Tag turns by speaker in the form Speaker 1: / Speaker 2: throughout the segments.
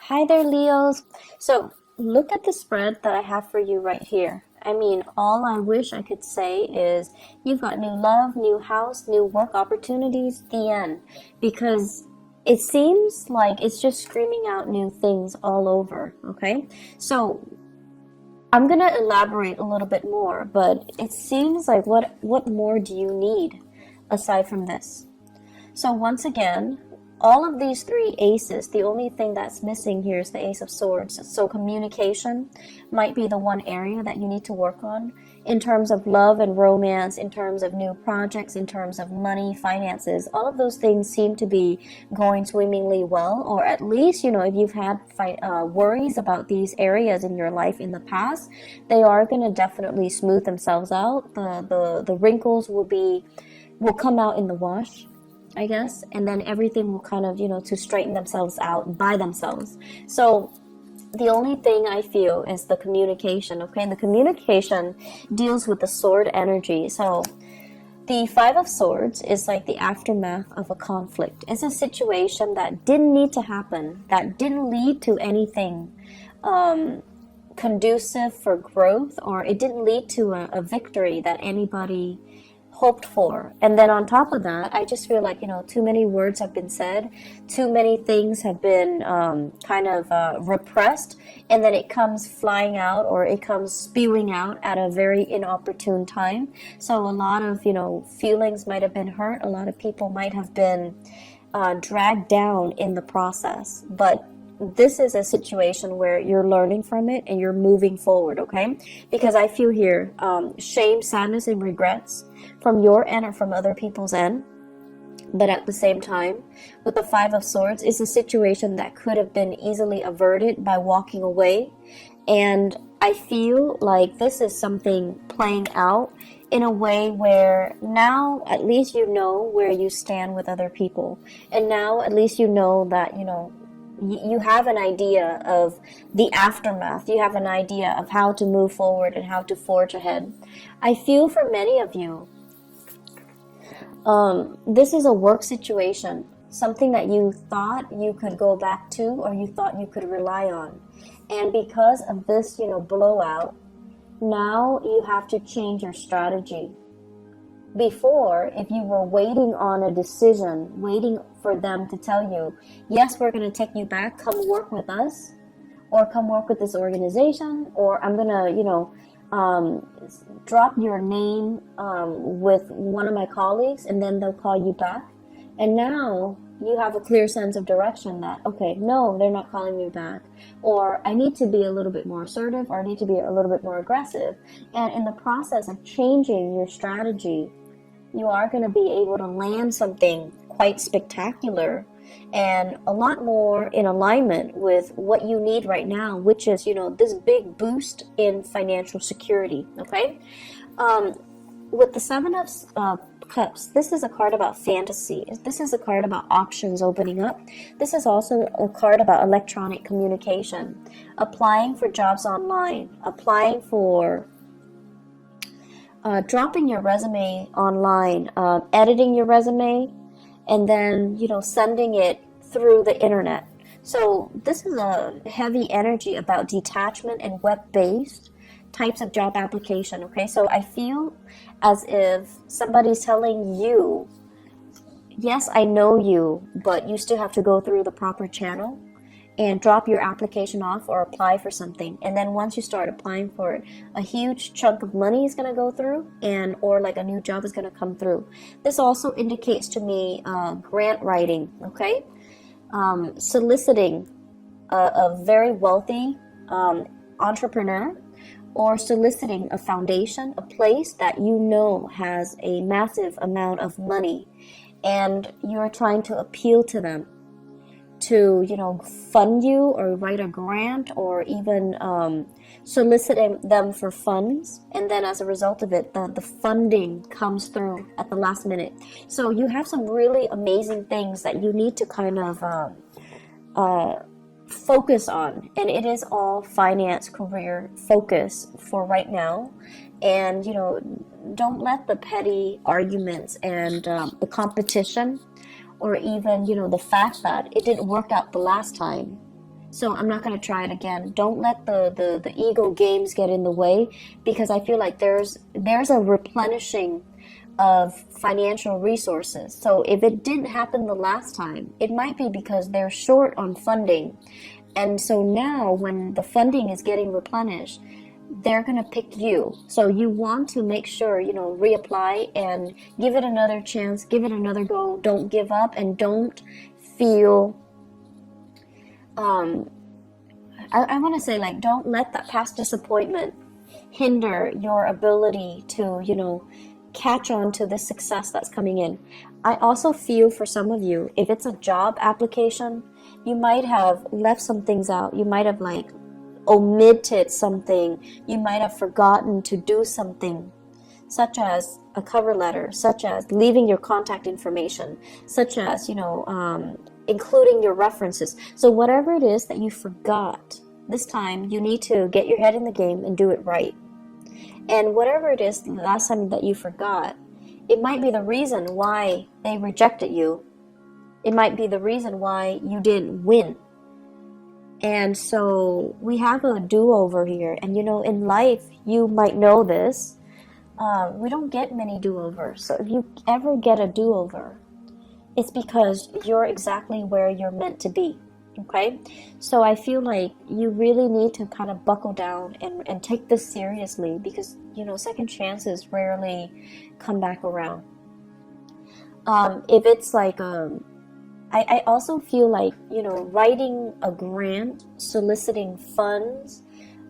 Speaker 1: Hi there, Leos. So, look at the spread that I have for you right here. I mean, all I wish I could say is you've got new love, new house, new work opportunities, the end. Because it seems like it's just screaming out new things all over, okay? So, I'm going to elaborate a little bit more, but it seems like what more do you need aside from this? So once again, all of these three aces, the only thing that's missing here is the Ace of Swords. So communication might be the one area that you need to work on in terms of love and romance, in terms of new projects, in terms of money, finances. All of those things seem to be going swimmingly well, or at least, if you've had worries about these areas in your life in the past, they are going to definitely smooth themselves out. The wrinkles will come out in the wash, I guess, and then everything will kind of, to straighten themselves out by themselves. So the only thing I feel is the communication, okay? And the communication deals with the sword energy. So the Five of Swords is like the aftermath of a conflict. It's a situation that didn't need to happen, that didn't lead to anything conducive for growth, or it didn't lead to a victory that anybody hoped for. And then on top of that, I just feel like, too many words have been said, too many things have been repressed, and then it comes flying out, or it comes spewing out at a very inopportune time. So a lot of, feelings might have been hurt, a lot of people might have been dragged down in the process. But this is a situation where you're learning from it and you're moving forward, okay? Because I feel here shame, sadness, and regrets from your end or from other people's end. But at the same time, with the Five of Swords, it's a situation that could have been easily averted by walking away. And I feel like this is something playing out in a way where now at least you know where you stand with other people. And now at least you know that, you have an idea of the aftermath. You have an idea of how to move forward and how to forge ahead. I feel for many of you, this is a work situation, something that you thought you could go back to or you thought you could rely on. And because of this, blowout, now you have to change your strategy. Before, if you were waiting on a decision, waiting for them to tell you, yes, we're going to take you back, come work with us, or come work with this organization, or I'm going to, drop your name with one of my colleagues, and then they'll call you back. And now you have a clear sense of direction that, okay, no, they're not calling me back. Or I need to be a little bit more assertive, or I need to be a little bit more aggressive. And in the process of changing your strategy, you are going to be able to land something quite spectacular and a lot more in alignment with what you need right now, which is, this big boost in financial security, okay? With the Seven of Cups, this is a card about fantasy. This is a card about options opening up. This is also a card about electronic communication, applying for jobs online, applying for dropping your resume online, editing your resume, and then, sending it through the internet. So this is a heavy energy about detachment and web-based types of job application, okay? So I feel as if somebody's telling you, yes, I know you, but you still have to go through the proper channel and drop your application off or apply for something. And then once you start applying for it, a huge chunk of money is going to go through, or like a new job is going to come through. This also indicates to me grant writing, okay? Soliciting a very wealthy entrepreneur, or soliciting a foundation, a place that has a massive amount of money, and you're trying to appeal to them to, fund you or write a grant, or even soliciting them for funds. And then as a result of it, the funding comes through at the last minute. So you have some really amazing things that you need to kind of focus on. And it is all finance, career focus for right now. And, don't let the petty arguments and the competition, or even, the fact that it didn't work out the last time, So I'm not going to try it again. Don't let the ego games get in the way, because I feel like there's a replenishing of financial resources. So if it didn't happen the last time, it might be because they're short on funding. And so now when the funding is getting replenished, they're going to pick you. So you want to make sure, reapply and give it another chance, give it another go. Don't give up, and don't feel I want to say, like, don't let that past disappointment hinder your ability to, catch on to the success that's coming in. I also feel for some of you, if it's a job application, you might have left some things out. You might have, like, omitted something. You might have forgotten to do something, such as a cover letter, such as leaving your contact information, such as, including your references. So whatever it is that you forgot, this time you need to get your head in the game and do it right. And whatever it is the last time that you forgot, it might be the reason why they rejected you. It might be the reason why you didn't win. And so we have a do-over here. And in life, you might know this, we don't get many do-overs. So if you ever get a do-over, it's because you're exactly where you're meant to be. Okay? So I feel like you really need to kind of buckle down and take this seriously, because, second chances rarely come back around. If it's like, I also feel like, writing a grant, soliciting funds,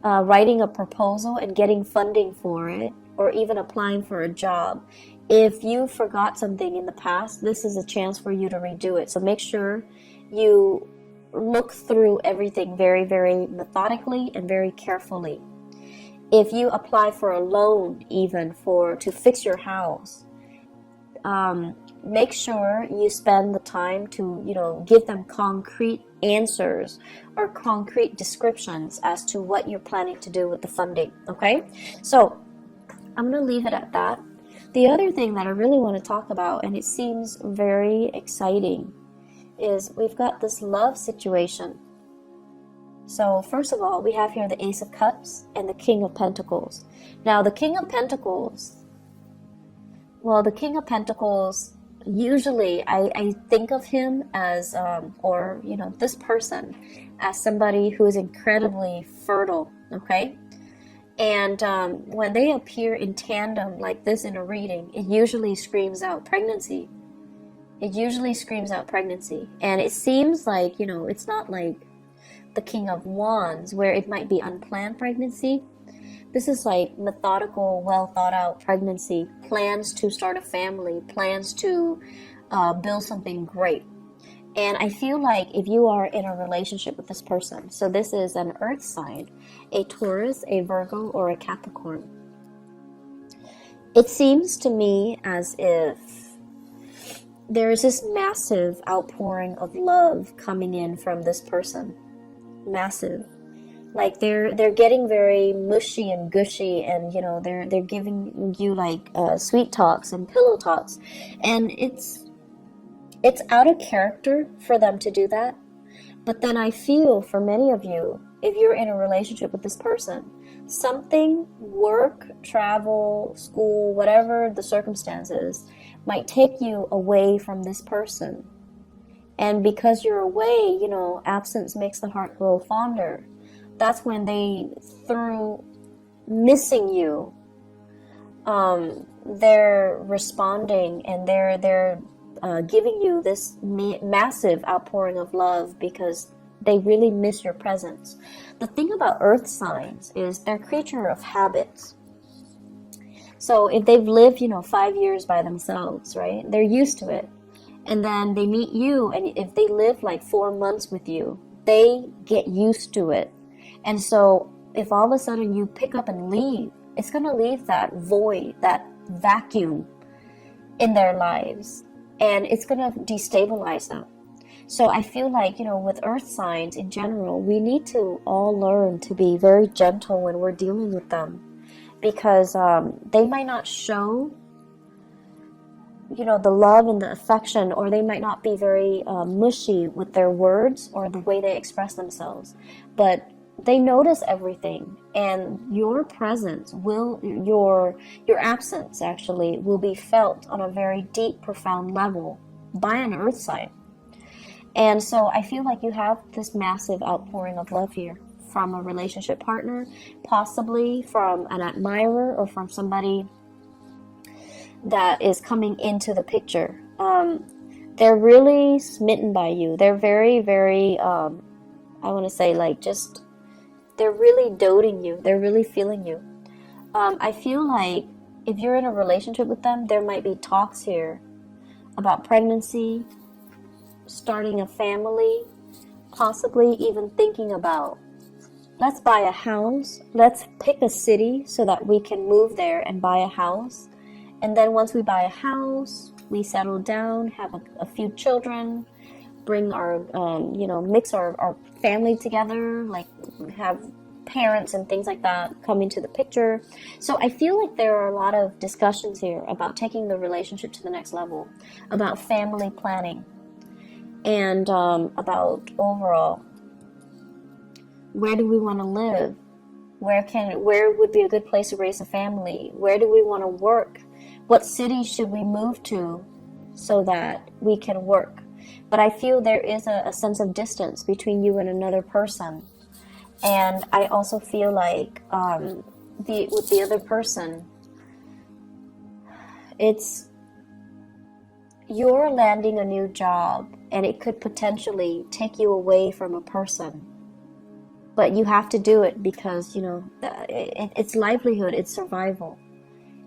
Speaker 1: writing a proposal and getting funding for it, or even applying for a job. If you forgot something in the past, this is a chance for you to redo it. So make sure you look through everything very, very methodically and very carefully. If you apply for a loan, even to fix your house, make sure you spend the time to, give them concrete answers or concrete descriptions as to what you're planning to do with the funding. Okay? So I'm going to leave it at that. The other thing that I really want to talk about, and it seems very exciting, is we've got this love situation. So first of all, we have here the Ace of Cups and the King of Pentacles. Now the King of Pentacles, usually I think of him as, this person as somebody who is incredibly fertile, okay? And when they appear in tandem like this in a reading, it usually screams out pregnancy. And it seems like, it's not like the King of Wands where it might be unplanned pregnancy. This is like methodical, well thought out pregnancy, plans to start a family, plans to build something great. And I feel like if you are in a relationship with this person, so this is an earth sign, a Taurus, a Virgo, or a Capricorn, it seems to me as if there is this massive outpouring of love coming in from this person. Massive. Like they're getting very mushy and gushy, and they're giving you like sweet talks and pillow talks, and it's out of character for them to do that. But then I feel for many of you, if you're in a relationship with this person, something, work, travel, school, whatever the circumstances, might take you away from this person. And because you're away, absence makes the heart grow fonder. That's when through missing you, they're responding, and they're giving you this massive outpouring of love because they really miss your presence. The thing about earth signs is they're a creature of habits. So if they've lived, 5 years by themselves, right, they're used to it. And then they meet you, and if they live like 4 months with you, they get used to it. And so if all of a sudden you pick up and leave, it's going to leave that void, that vacuum in their lives. And it's going to destabilize them. So I feel like, with earth signs in general, we need to all learn to be very gentle when we're dealing with them. Because they might not show you know, the love and the affection, or they might not be very mushy with their words or the way they express themselves, but they notice everything, and your presence will, your absence actually will be felt on a very deep, profound level by an earth sign. And so I feel like you have this massive outpouring of love here from a relationship partner, possibly from an admirer or from somebody that is coming into the picture. They're really smitten by you. They're very, very, I want to say, like, just, they're really doting you. They're really feeling you. I feel like if you're in a relationship with them, there might be talks here about pregnancy, starting a family, possibly even thinking about, let's buy a house, let's pick a city so that we can move there and buy a house. And then once we buy a house, we settle down, have a few children, bring our, mix our family together, like have parents and things like that come into the picture. So I feel like there are a lot of discussions here about taking the relationship to the next level, about family planning, and about overall, where do we want to live? Where would be a good place to raise a family? Where do we want to work? What city should we move to so that we can work? But I feel there is a sense of distance between you and another person. And I also feel like with the other person, you're landing a new job, and it could potentially take you away from a person. But you have to do it because, it's livelihood, it's survival.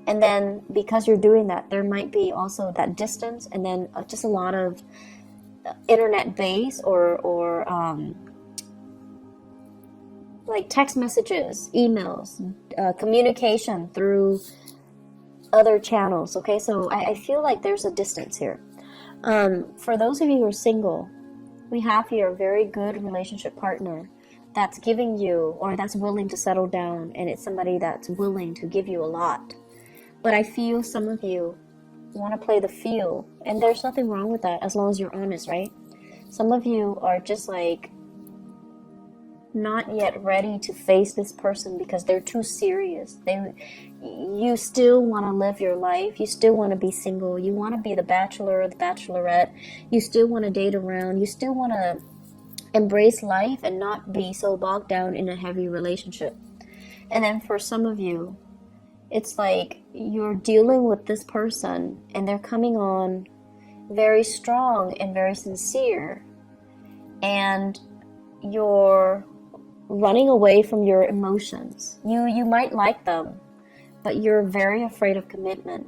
Speaker 1: And then because you're doing that, there might be also that distance, and then just a lot of internet base or like text messages, emails, communication through other channels. Okay, so I feel like there's a distance here. For those of you who are single, we have here a very good relationship partner that's giving you, or that's willing to settle down, and it's somebody that's willing to give you a lot. But I feel some of you want to play the feel, and there's nothing wrong with that as long as you're honest, right? Some of you are just like not yet ready to face this person because they're too serious. You still want to live your life. You still want to be single. You want to be the bachelor or the bachelorette. You still want to date around. You still want to embrace life and not be so bogged down in a heavy relationship. And then for some of you, it's like you're dealing with this person and they're coming on very strong and very sincere, and you're running away from your emotions. You might like them, but you're very afraid of commitment.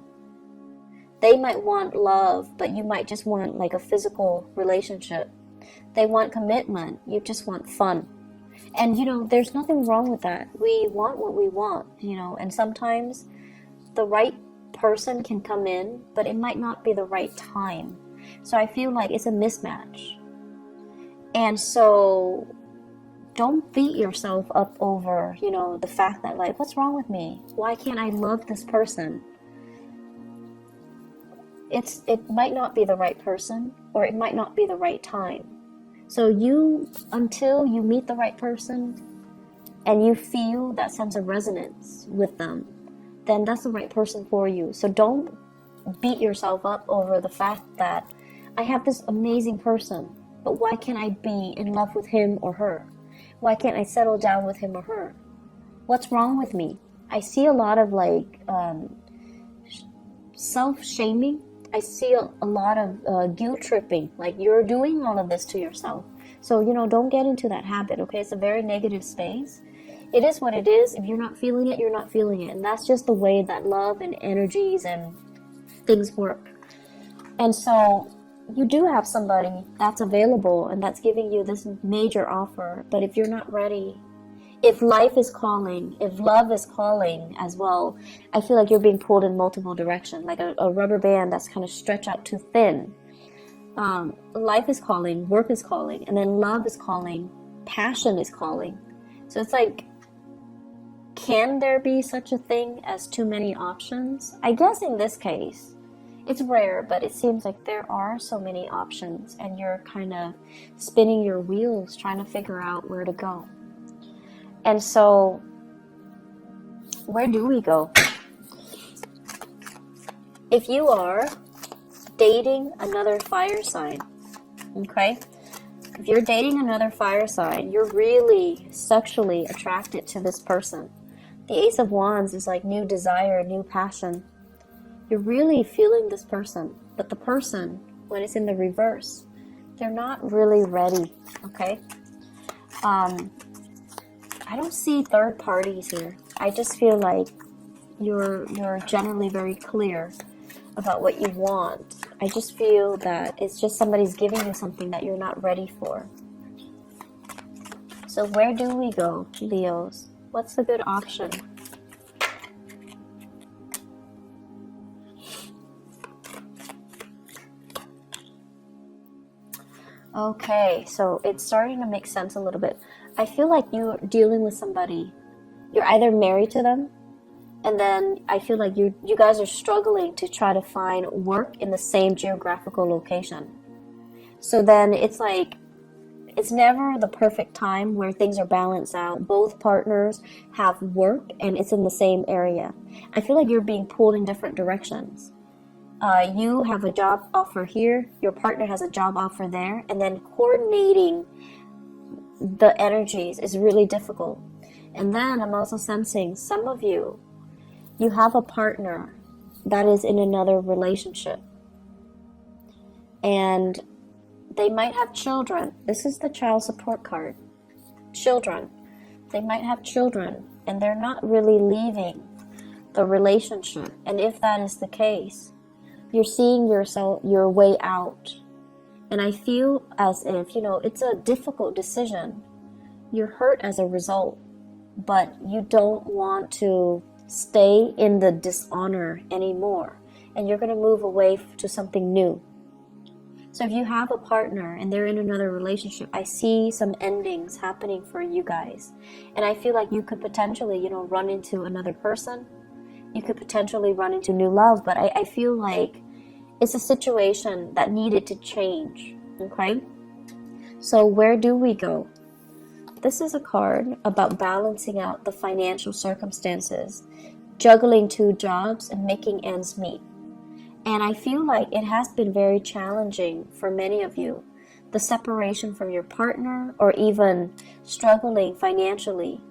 Speaker 1: They might want love, but you might just want like a physical relationship. They want commitment, you just want fun. And there's nothing wrong with that. We want what we want, and sometimes the right person can come in, but it might not be the right time. So I feel like it's a mismatch. And so don't beat yourself up over, the fact that, like, what's wrong with me? Why can't I love this person? It might not be the right person, or it might not be the right time. So until you meet the right person and you feel that sense of resonance with them, then that's the right person for you. So don't beat yourself up over the fact that I have this amazing person, but why can't I be in love with him or her? Why can't I settle down with him or her? What's wrong with me? I see a lot of self-shaming. I see a lot of guilt tripping, like you're doing all of this to yourself. So, don't get into that habit, okay? It's a very negative space. It is what it is. If you're not feeling it, you're not feeling it. And that's just the way that love and energies and things work. And so you do have somebody that's available and that's giving you this major offer. But if you're not ready, if life is calling, if love is calling as well, I feel like you're being pulled in multiple directions, like a rubber band that's kind of stretched out too thin. Life is calling, work is calling, and then love is calling, passion is calling. So it's like, can there be such a thing as too many options? I guess in this case, It's rare, but it seems like there are so many options, and you're kind of spinning your wheels trying to figure out where to go. And so, where do we go? If you are dating another fire sign, okay? If you're dating another fire sign, you're really sexually attracted to this person. The Ace of Wands is like new desire, new passion. You're really feeling this person, but the person, when it's in the reverse, they're not really ready, okay? I don't see third parties here. I just feel like you're generally very clear about what you want. I just feel that it's just somebody's giving you something that you're not ready for. So where do we go, Leos? What's the good option? Okay, so it's starting to make sense a little bit. I feel like you're dealing with somebody. You're either married to them, and then I feel like you guys are struggling to try to find work in the same geographical location. So then it's like, it's never the perfect time where things are balanced out. Both partners have work and it's in the same area. I feel like you're being pulled in different directions. You have a job offer here, your partner has a job offer there, and then coordinating the energies is really difficult. And then I'm also sensing some of you have a partner that is in another relationship. And they might have children. This is the child support card. Children. They might have children, and they're not really leaving the relationship. And if that is the case, you're seeing your way out. And I feel as if, it's a difficult decision. You're hurt as a result, but you don't want to stay in the dishonor anymore. And you're going to move away to something new. So if you have a partner and they're in another relationship, I see some endings happening for you guys. And I feel like you could potentially, run into another person. You could potentially run into new love, but I feel like it's a situation that needed to change, okay? So where do we go? This is a card about balancing out the financial circumstances, juggling two jobs, and making ends meet. And I feel like it has been very challenging for many of you. The separation from your partner, or even struggling financially.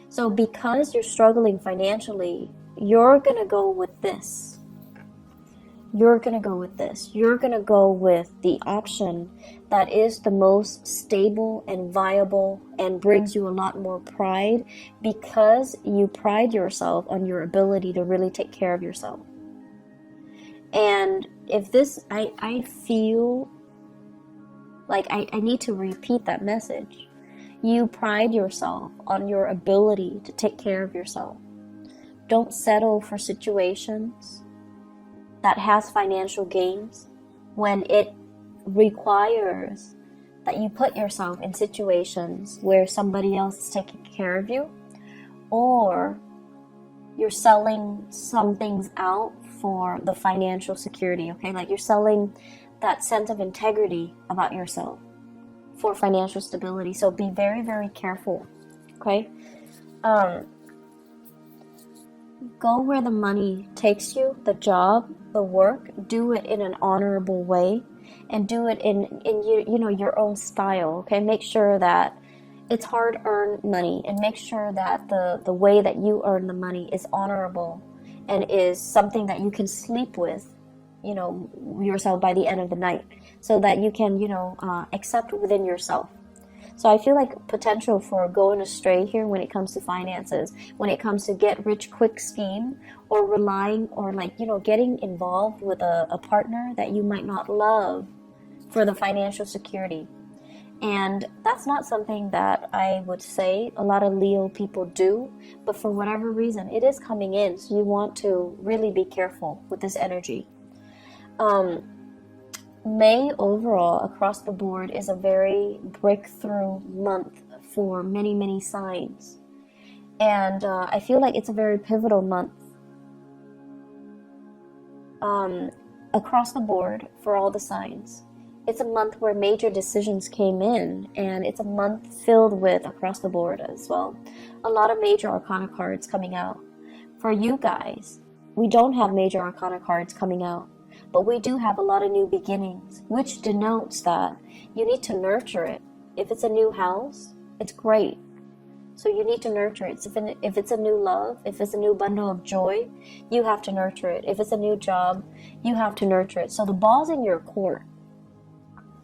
Speaker 1: So because you're struggling financially, you're going to go with this. You're going to go with this. You're going to go with the option that is the most stable and viable and brings you a lot more pride, because you pride yourself on your ability to really take care of yourself. And if this, I feel like I need to repeat that message. You pride yourself on your ability to take care of yourself. Don't settle for situations that has financial gains when it requires that you put yourself in situations where somebody else is taking care of you, or you're selling some things out for the financial security, okay? Like you're selling that sense of integrity about yourself for financial stability. So be very, very careful, okay? Go where the money takes you, the job, the work. Do it in an honorable way, and do it in your own style, okay? Make sure that it's hard-earned money, and make sure that the way that you earn the money is honorable and is something that you can sleep with, yourself by the end of the night, so that you can, accept within yourself. So I feel like potential for going astray here when it comes to finances, when it comes to get rich quick scheme, or relying, or getting involved with a partner that you might not love for the financial security. And that's not something that I would say a lot of Leo people do, but for whatever reason, it is coming in. So you want to really be careful with this energy. May overall across the board is a very breakthrough month for many, many signs. And I feel like it's a very pivotal month. across the board for all the signs. It's a month where major decisions came in, and it's a month filled with across the board as well. A lot of major arcana cards coming out. For you guys, we don't have major arcana cards coming out, but we do have a lot of new beginnings, which denotes that you need to nurture it. If it's a new house, it's great. So you need to nurture it. If it's a new love, if it's a new bundle of joy, you have to nurture it. If it's a new job, you have to nurture it. So the ball's in your court.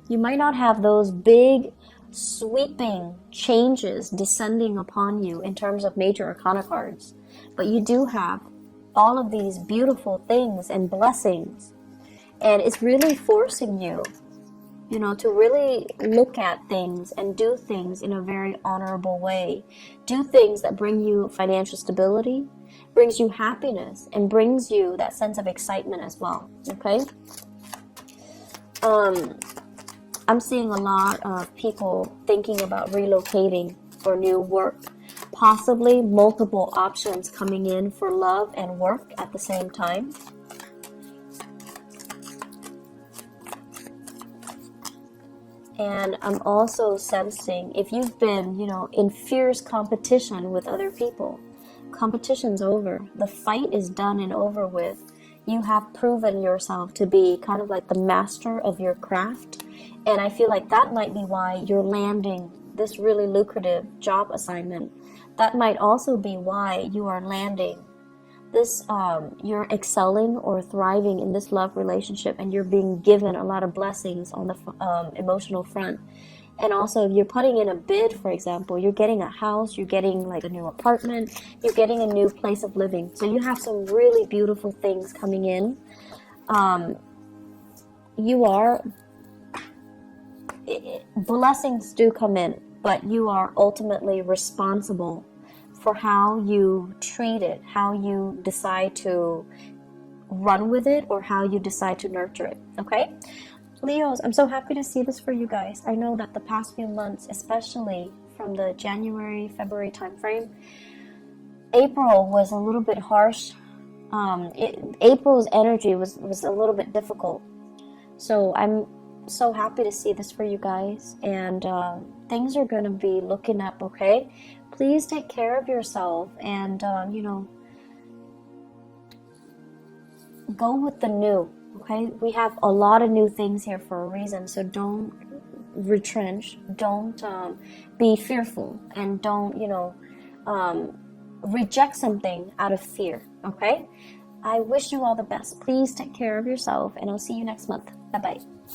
Speaker 1: You might not have those big, sweeping changes descending upon you in terms of major arcana cards, but you do have all of these beautiful things and blessings. And it's really forcing you, to really look at things and do things in a very honorable way. Do things that bring you financial stability, brings you happiness, and brings you that sense of excitement as well, okay? I'm seeing a lot of people thinking about relocating for new work. Possibly multiple options coming in for love and work at the same time. And I'm also sensing, if you've been, in fierce competition with other people, competition's over. The fight is done and over with. You have proven yourself to be kind of like the master of your craft. And I feel like that might be why you're landing this really lucrative job assignment. That might also be why you are landing this, you're excelling or thriving in this love relationship, and you're being given a lot of blessings on the emotional front. And also, if you're putting in a bid, for example, you're getting a house, you're getting like a new apartment, you're getting a new place of living. So you have some really beautiful things coming in. Blessings do come in, but you are ultimately responsible for how you treat it, how you decide to run with it, or how you decide to nurture it, okay? Leos, I'm so happy to see this for you guys. I know that the past few months, especially from the January, February timeframe, April was a little bit harsh. April's energy was a little bit difficult. So I'm so happy to see this for you guys, and things are going to be looking up, okay? Please take care of yourself, and go with the new, okay? We have a lot of new things here for a reason, so don't retrench, don't be fearful, and don't reject something out of fear, okay? I wish you all the best. Please take care of yourself, and I'll see you next month. Bye-bye.